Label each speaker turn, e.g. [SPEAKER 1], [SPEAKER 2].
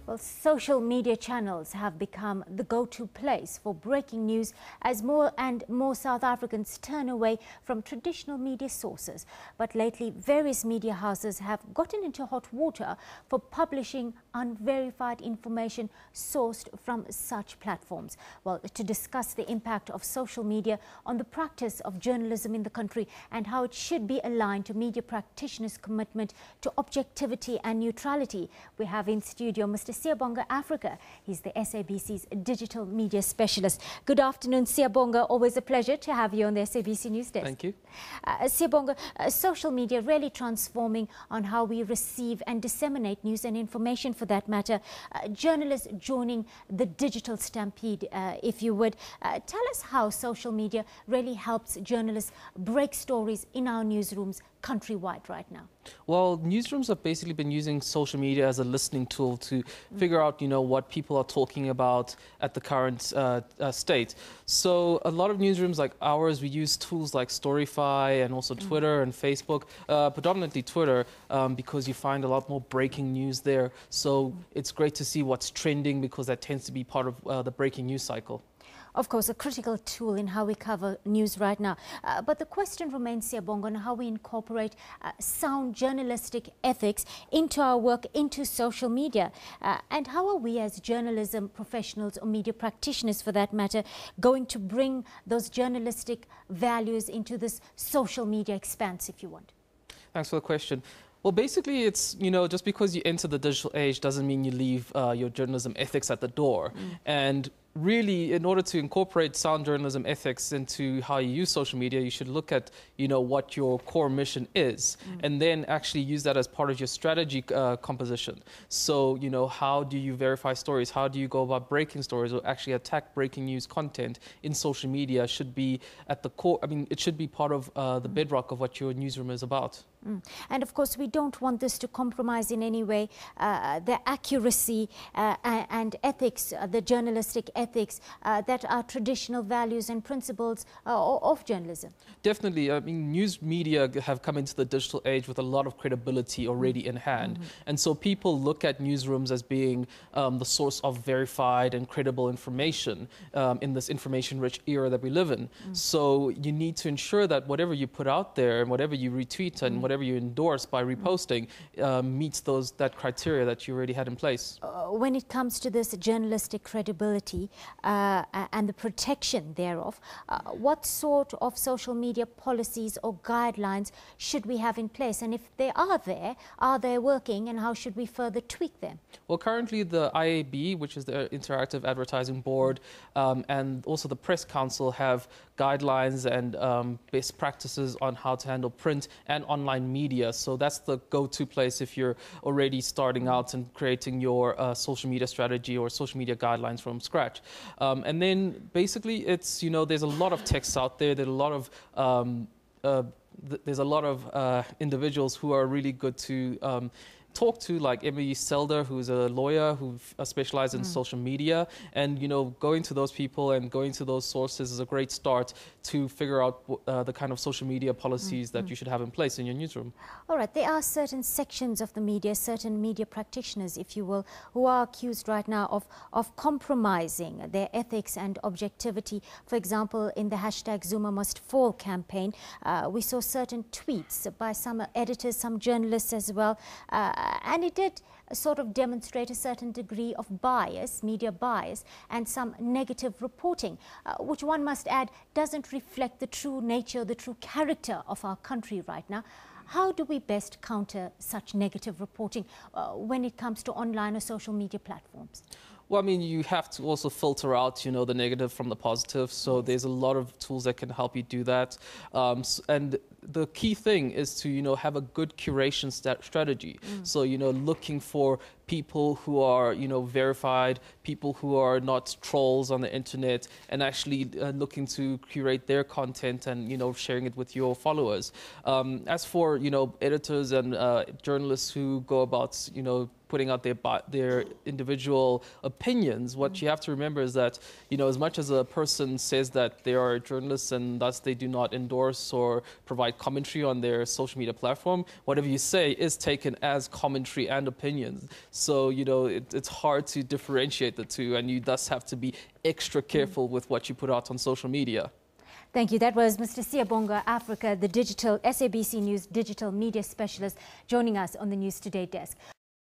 [SPEAKER 1] Well, social media channels have become the go-to place for breaking news as more and more South Africans turn away from traditional media sources. But lately, various media houses have gotten into hot water for publishing unverified information sourced from such platforms. Well, to discuss the impact of social media on the practice of journalism in the country and how it should be aligned to media practitioners' commitment to objectivity and neutrality, we have in studio Mr. Siyabonga Africa. He's the SABC's digital media specialist. Good afternoon, Siyabonga. Always a pleasure to have you on the SABC News Desk.
[SPEAKER 2] Thank you.
[SPEAKER 1] Siyabonga, social media really transforming on how we receive and disseminate news and information for that matter. Journalists joining the digital stampede, if you would. Tell us how social media really helps journalists break stories in our newsrooms countrywide right now.
[SPEAKER 2] Well, newsrooms have basically been using social media as a listening tool to figure out, what people are talking about at the current state. So a lot of newsrooms like ours, we use tools like Storyfy and also Twitter and Facebook, predominantly Twitter, because you find a lot more breaking news there. So it's great to see what's trending because that tends to be part of the breaking news cycle.
[SPEAKER 1] Of course, a critical tool in how we cover news right now. But the question remains, Siyabonga, on how we incorporate sound journalistic ethics into our work, into social media. And how are we as journalism professionals or media practitioners, for that matter, going to bring those journalistic values into this social media expanse, if you want?
[SPEAKER 2] Thanks for the question. Well, basically, it's, just because you enter the digital age doesn't mean you leave your journalism ethics at the door. And really, in order to incorporate sound journalism ethics into how you use social media, you should look at, what your core mission is, and then actually use that as part of your strategy composition. So, how do you verify stories? How do you go about breaking stories or actually attack breaking news content in social media should be at the core. I mean, it should be part of the bedrock of what your newsroom is about.
[SPEAKER 1] And of course, we don't want this to compromise in any way the accuracy and ethics, the journalistic ethics that are traditional values and principles of journalism.
[SPEAKER 2] Definitely. I mean, news media have come into the digital age with a lot of credibility already in hand. And so people look at newsrooms as being the source of verified and credible information in this information-rich era that we live in. So you need to ensure that whatever you put out there and whatever you retweet and whatever you endorse by reposting meets that criteria that you already had in place.
[SPEAKER 1] When it comes to this journalistic credibility and the protection thereof, what sort of social media policies or guidelines should we have in place? And if they are they working, and how should we further tweak them?
[SPEAKER 2] Well, currently the IAB, which is the Interactive Advertising Board, and also the Press Council have guidelines and best practices on how to handle print and online media. So that's the go-to place if you're already starting out and creating your social media strategy or social media guidelines from scratch. And then basically it's, there's a lot of texts out there. There's a lot of individuals who are really good to talk to, like Emily Selder, who's a lawyer who specializes in social media, and going to those people and going to those sources is a great start to figure out the kind of social media policies that you should have in place in your newsroom. All
[SPEAKER 1] right, there are certain sections of the media, certain media practitioners, if you will, who are accused right now of compromising their ethics and objectivity. For example, in the hashtag Zuma Must Fall campaign, we saw certain tweets by some editors, some journalists as well, and it did sort of demonstrate a certain degree of bias, media bias, and some negative reporting, which one must add doesn't reflect the true nature, the true character of our country right now. How do we best counter such negative reporting when it comes to online or social media platforms?
[SPEAKER 2] Well, I mean, you have to also filter out, the negative from the positive. So there's a lot of tools that can help you do that. And the key thing is to, have a good curation strategy. So, looking for people who are, verified, people who are not trolls on the internet, and actually looking to curate their content and, sharing it with your followers. As for, editors and journalists who go about, putting out their individual opinions, what you have to remember is that, you know, as much as a person says that they are journalists and thus they do not endorse or provide commentary on their social media platform, whatever you say is taken as commentary and opinions. So, you know, it's hard to differentiate the two, and you thus have to be extra careful with what you put out on social media.
[SPEAKER 1] Thank you. That was Mr. Siyabonga Africa, the SABC News digital media specialist, joining us on the News Today desk.